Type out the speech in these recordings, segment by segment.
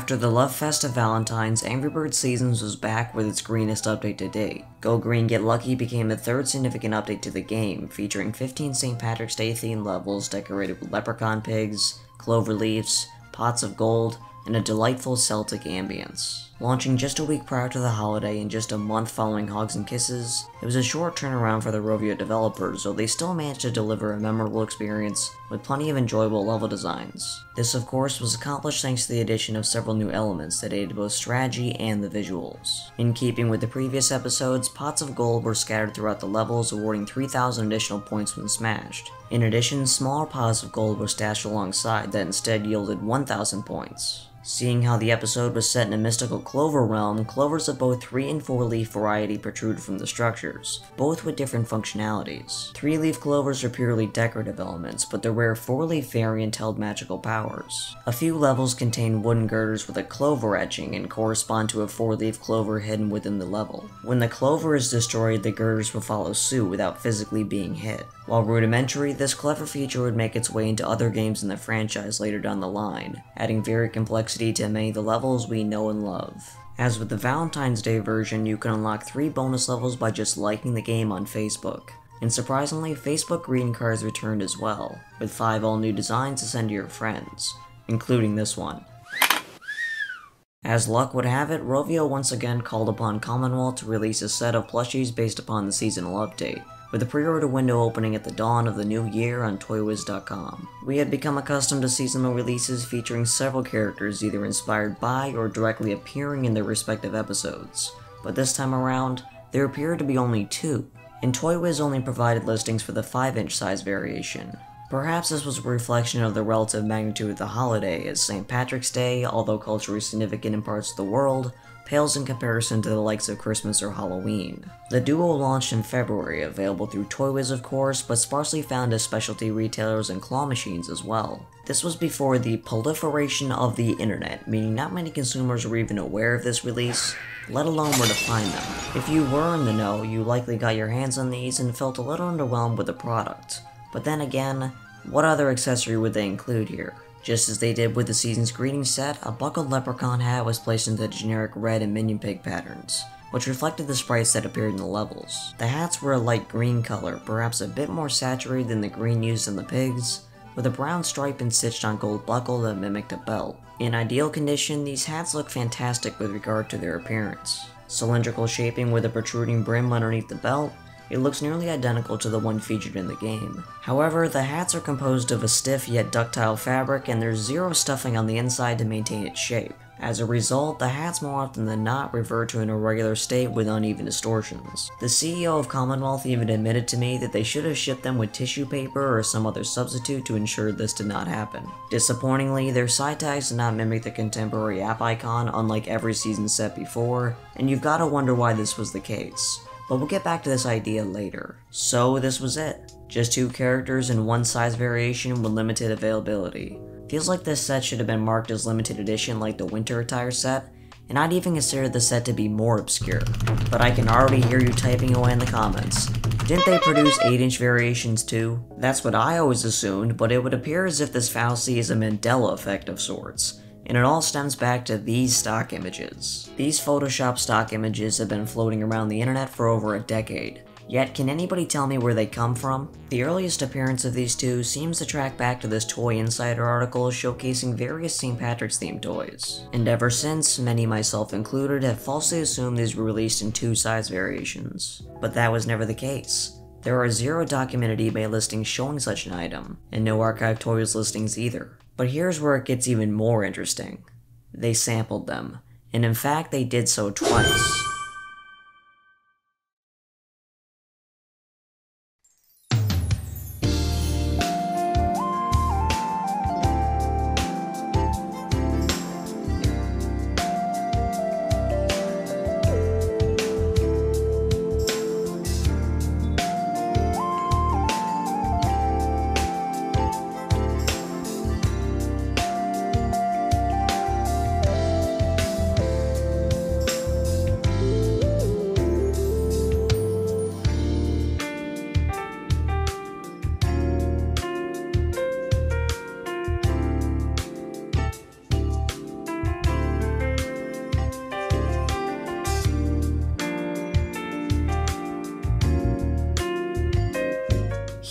After the love fest of Valentine's, Angry Birds Seasons was back with its greenest update to date. Go Green Get Lucky became the third significant update to the game, featuring 15 St. Patrick's Day themed levels decorated with leprechaun pigs, clover leaves, pots of gold, and a delightful Celtic ambience. Launching just a week prior to the holiday and just a month following Hugs and Kisses, it was a short turnaround for the Rovio developers, though they still managed to deliver a memorable experience with plenty of enjoyable level designs. This of course was accomplished thanks to the addition of several new elements that aided both strategy and the visuals. In keeping with the previous episodes, pots of gold were scattered throughout the levels, awarding 3,000 additional points when smashed. In addition, smaller pots of gold were stashed alongside that instead yielded 1,000 points. Seeing how the episode was set in a mystical clover realm, clovers of both 3 and 4 leaf variety protruded from the structures, both with different functionalities. 3 leaf clovers are purely decorative elements, but the rare 4 leaf variant held magical powers. A few levels contain wooden girders with a clover etching and correspond to a 4 leaf clover hidden within the level. When the clover is destroyed, the girders will follow suit without physically being hit. While rudimentary, this clever feature would make its way into other games in the franchise later down the line, adding varied complexity to many of the levels we know and love. As with the Valentine's Day version, you can unlock 3 bonus levels by just liking the game on Facebook. And surprisingly, Facebook greeting cards returned as well, with 5 all-new designs to send to your friends, including this one. As luck would have it, Rovio once again called upon Commonwealth to release a set of plushies based upon the seasonal update, with the pre-order window opening at the dawn of the new year on ToyWiz.com. We had become accustomed to seasonal releases featuring several characters either inspired by or directly appearing in their respective episodes, but this time around, there appeared to be only 2, and ToyWiz only provided listings for the 5-inch size variation. Perhaps this was a reflection of the relative magnitude of the holiday, as St. Patrick's Day, although culturally significant in parts of the world, pales in comparison to the likes of Christmas or Halloween. The duo launched in February, available through ToyWiz of course, but sparsely found as specialty retailers and claw machines as well. This was before the proliferation of the internet, meaning not many consumers were even aware of this release, let alone where to find them. If you were in the know, you likely got your hands on these and felt a little underwhelmed with the product. But then again, what other accessory would they include here? Just as they did with the season's greeting set, a buckled leprechaun hat was placed into the generic red and minion pig patterns, which reflected the sprites that appeared in the levels. The hats were a light green color, perhaps a bit more saturated than the green used in the pigs, with a brown stripe and stitched on gold buckle that mimicked a belt. In ideal condition, these hats look fantastic with regard to their appearance. Cylindrical shaping with a protruding brim underneath the belt, it looks nearly identical to the one featured in the game. However, the hats are composed of a stiff yet ductile fabric and there's zero stuffing on the inside to maintain its shape. As a result, the hats more often than not revert to an irregular state with uneven distortions. The CEO of Commonwealth even admitted to me that they should have shipped them with tissue paper or some other substitute to ensure this did not happen. Disappointingly, their side tags did not mimic the contemporary app icon unlike every season set before, and you've gotta wonder why this was the case. But we'll get back to this idea later. So this was it. Just 2 characters and 1 size variation with limited availability. Feels like this set should have been marked as limited edition like the winter attire set, and I'd even consider the set to be more obscure. But I can already hear you typing away in the comments. Didn't they produce 8-inch variations too? That's what I always assumed, but it would appear as if this fallacy is a Mandela effect of sorts. And it all stems back to these stock images. These Photoshop stock images have been floating around the internet for over a decade. Yet, can anybody tell me where they come from? The earliest appearance of these two seems to track back to this Toy Insider article showcasing various St. Patrick's themed toys. And ever since, many myself included have falsely assumed these were released in 2 size variations. But that was never the case. There are 0 documented eBay listings showing such an item, and no archive Toys listings either. But here's where it gets even more interesting. They sampled them, and in fact they did so twice.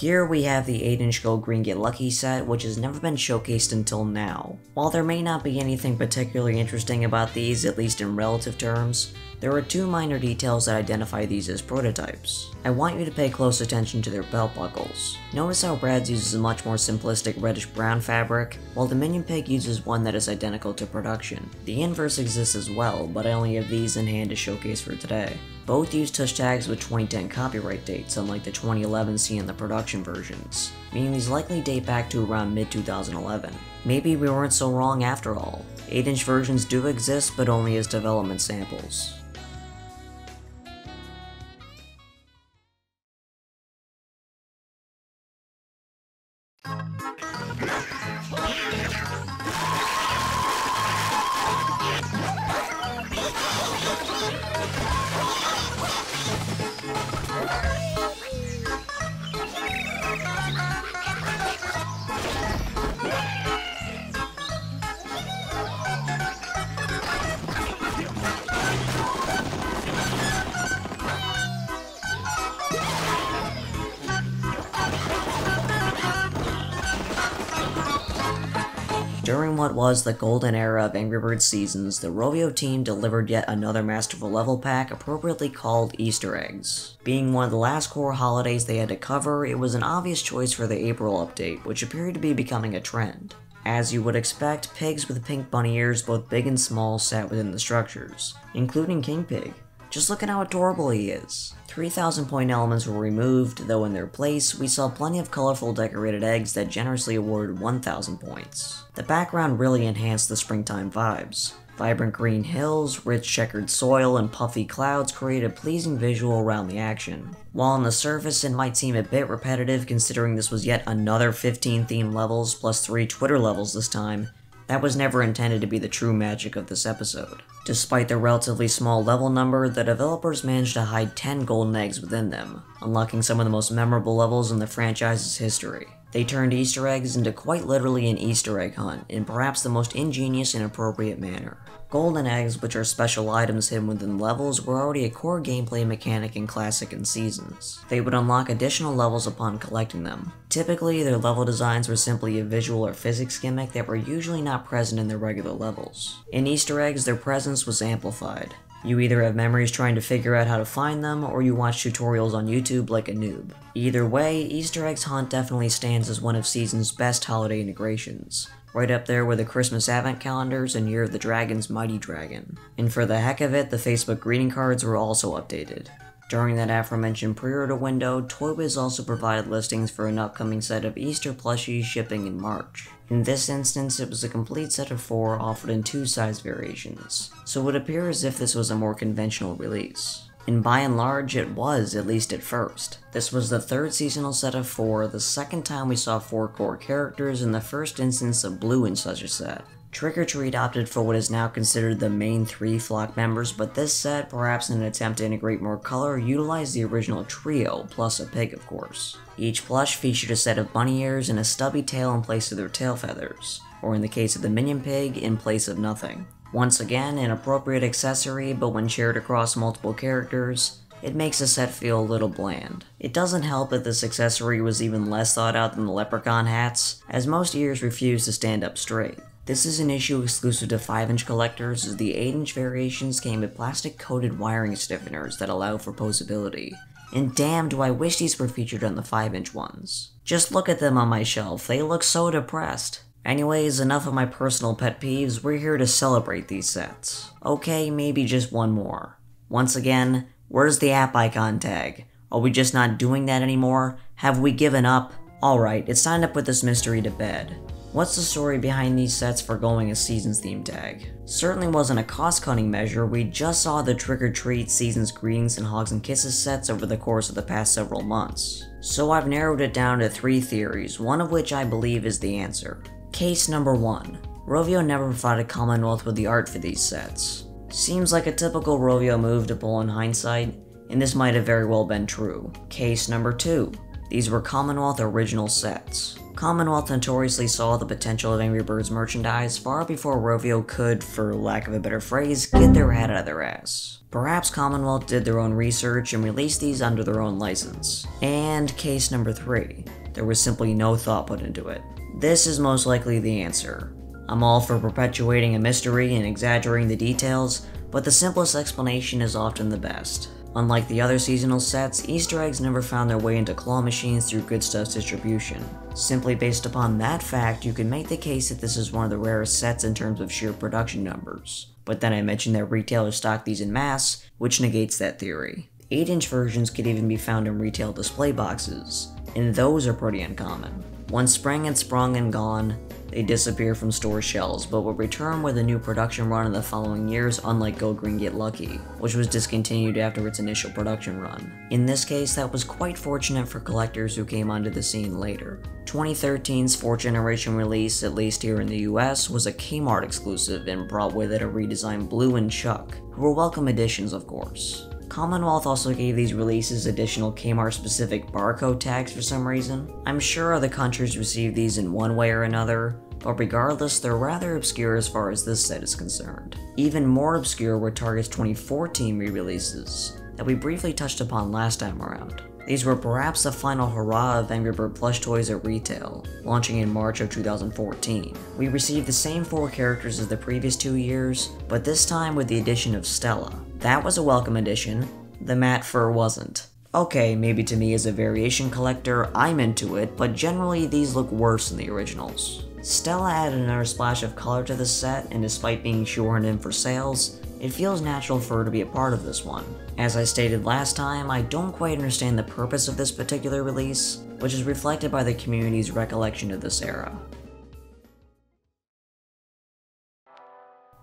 Here we have the 8-inch Go Green Get Lucky set, which has never been showcased until now. While there may not be anything particularly interesting about these, at least in relative terms, there are two minor details that identify these as prototypes. I want you to pay close attention to their belt buckles. Notice how Brad's uses a much more simplistic reddish-brown fabric, while the Minion Pig uses one that is identical to production. The inverse exists as well, but I only have these in hand to showcase for today. Both use touch tags with 2010 copyright dates, unlike the 2011 seen in the production versions, meaning these likely date back to around mid-2011. Maybe we weren't so wrong after all. 8-inch versions do exist, but only as development samples. During what was the golden era of Angry Birds seasons, the Rovio team delivered yet another masterful level pack appropriately called Easter eggs. Being one of the last core holidays they had to cover, it was an obvious choice for the April update, which appeared to be becoming a trend. As you would expect, pigs with pink bunny ears both big and small sat within the structures, including King Pig. Just look at how adorable he is. 3,000 point elements were removed, though in their place, we saw plenty of colorful decorated eggs that generously awarded 1,000 points. The background really enhanced the springtime vibes. Vibrant green hills, rich checkered soil, and puffy clouds create a pleasing visual around the action. While on the surface it might seem a bit repetitive considering this was yet another 15 themed levels plus 3 Twitter levels this time, that was never intended to be the true magic of this episode. Despite the relatively small level number, the developers managed to hide 10 golden eggs within them, unlocking some of the most memorable levels in the franchise's history. They turned Easter eggs into quite literally an Easter egg hunt, in perhaps the most ingenious and appropriate manner. Golden eggs, which are special items hidden within levels, were already a core gameplay mechanic in Classic and Seasons. They would unlock additional levels upon collecting them. Typically, their level designs were simply a visual or physics gimmick that were usually not present in their regular levels. In Easter eggs, their presence was amplified. You either have memories trying to figure out how to find them, or you watch tutorials on YouTube like a noob. Either way, Easter Eggs Hunt definitely stands as one of Season's best holiday integrations, right up there with the Christmas advent calendars and Year of the Dragon's Mighty Dragon. And for the heck of it, the Facebook greeting cards were also updated. During that aforementioned pre-order window, Toy Biz also provided listings for an upcoming set of Easter plushies shipping in March. In this instance, it was a complete set of 4 offered in 2 size variations, so it would appear as if this was a more conventional release. And by and large, it was, at least at first. This was the 3rd seasonal set of 4, the 2nd time we saw 4 core characters, and the first instance of Blue in such a set. Trick or Treat opted for what is now considered the main 3 flock members, but this set, perhaps in an attempt to integrate more color, utilized the original trio, plus a pig of course. Each plush featured a set of bunny ears and a stubby tail in place of their tail feathers, or in the case of the Minion Pig, in place of nothing. Once again, an appropriate accessory, but when shared across multiple characters, it makes the set feel a little bland. It doesn't help that this accessory was even less thought out than the leprechaun hats, as most ears refuse to stand up straight. This is an issue exclusive to 5-inch collectors, as the 8-inch variations came with plastic-coated wiring stiffeners that allow for posability. And damn, do I wish these were featured on the 5-inch ones. Just look at them on my shelf, they look so depressed. Anyways, enough of my personal pet peeves, we're here to celebrate these sets. Okay, maybe just one more. Once again, where's the app icon tag? Are we just not doing that anymore? Have we given up? Alright, it's time to put this mystery to bed. What's the story behind these sets foregoing a Seasons theme tag? Certainly wasn't a cost-cutting measure, we just saw the Trick or Treat, Seasons Greetings, and Hugs and Kisses sets over the course of the past several months. So I've narrowed it down to 3 theories, one of which I believe is the answer. Case number 1. Rovio never provided Commonwealth with the art for these sets. Seems like a typical Rovio move to pull in hindsight, and this might have very well been true. Case number 2. These were Commonwealth original sets. Commonwealth notoriously saw the potential of Angry Birds merchandise far before Rovio could, for lack of a better phrase, get their head out of their ass. Perhaps Commonwealth did their own research and released these under their own license. And case number 3. There was simply no thought put into it. This is most likely the answer. I'm all for perpetuating a mystery and exaggerating the details, but the simplest explanation is often the best. Unlike the other seasonal sets, Easter eggs never found their way into claw machines through Good Stuff's distribution. Simply based upon that fact, you can make the case that this is one of the rarest sets in terms of sheer production numbers. But then I mentioned that retailers stock these in mass, which negates that theory. 8-inch versions could even be found in retail display boxes, and those are pretty uncommon. Once sprang and sprung and gone, they disappear from store shelves, but will return with a new production run in the following years, unlike Go Green Get Lucky, which was discontinued after its initial production run. In this case, that was quite fortunate for collectors who came onto the scene later. 2013's 4th generation release, at least here in the US, was a Kmart exclusive and brought with it a redesigned Blue and Chuck, who were welcome additions of course. Commonwealth also gave these releases additional Kmart-specific barcode tags for some reason. I'm sure other countries received these in one way or another, but regardless, they're rather obscure as far as this set is concerned. Even more obscure were Target's 2014 re-releases, that we briefly touched upon last time around. These were perhaps the final hurrah of Angry Bird plush toys at retail, launching in March of 2014. We received the same 4 characters as the previous 2 years, but this time with the addition of Stella. That was a welcome addition, the matte fur wasn't. Okay, maybe to me as a variation collector, I'm into it, but generally these look worse than the originals. Stella added another splash of color to the set, and despite being shoehorned in for sales, it feels natural for her to be a part of this one. As I stated last time, I don't quite understand the purpose of this particular release, which is reflected by the community's recollection of this era.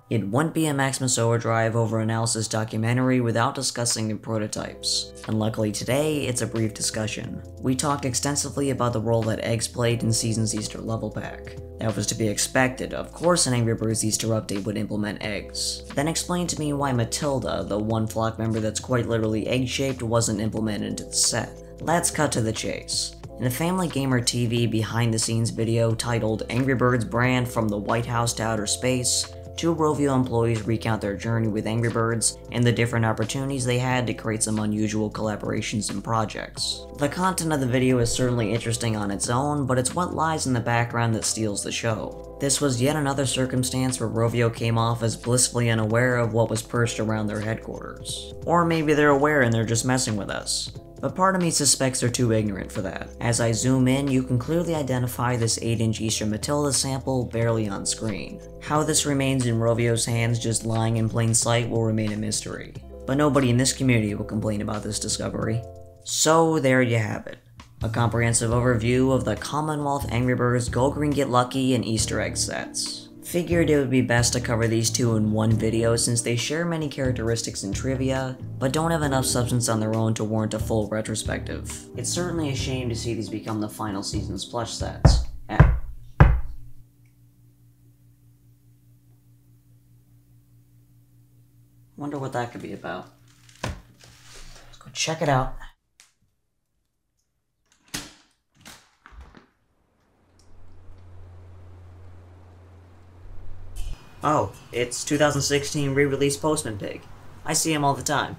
It wouldn't be a Maximus Overdrive over analysis documentary without discussing the prototypes, and luckily today, it's a brief discussion. We talked extensively about the role that eggs played in Season's Easter level pack. That was to be expected, of course an Angry Birds Easter update would implement eggs. Then explain to me why Matilda, the one flock member that's quite literally egg-shaped, wasn't implemented into the set. Let's cut to the chase. In a Family Gamer TV behind-the-scenes video titled Angry Birds Brand from the White House to Outer Space, 2 Rovio employees recount their journey with Angry Birds and the different opportunities they had to create some unusual collaborations and projects. The content of the video is certainly interesting on its own, but it's what lies in the background that steals the show. This was yet another circumstance where Rovio came off as blissfully unaware of what was perched around their headquarters. Or maybe they're aware and they're just messing with us. But part of me suspects they're too ignorant for that. As I zoom in, you can clearly identify this 8-inch Easter Matilda sample barely on screen. How this remains in Rovio's hands just lying in plain sight will remain a mystery. But nobody in this community will complain about this discovery. So there you have it. A comprehensive overview of the Commonwealth Angry Birds Go Green Get Lucky and Easter egg sets. Figured it would be best to cover these 2 in one video since they share many characteristics and trivia, but don't have enough substance on their own to warrant a full retrospective. It's certainly a shame to see these become the final season's plush sets. Wonder what that could be about. Let's go check it out. Oh, it's 2016 re-release Postman Pig. I see him all the time.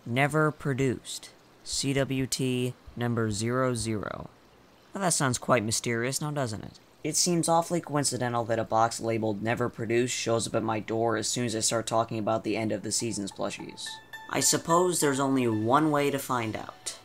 Never produced. CWT number 00. Well, that sounds quite mysterious now, doesn't it? It seems awfully coincidental that a box labeled Never Produced shows up at my door as soon as I start talking about the end of the season's plushies. I suppose there's only one way to find out.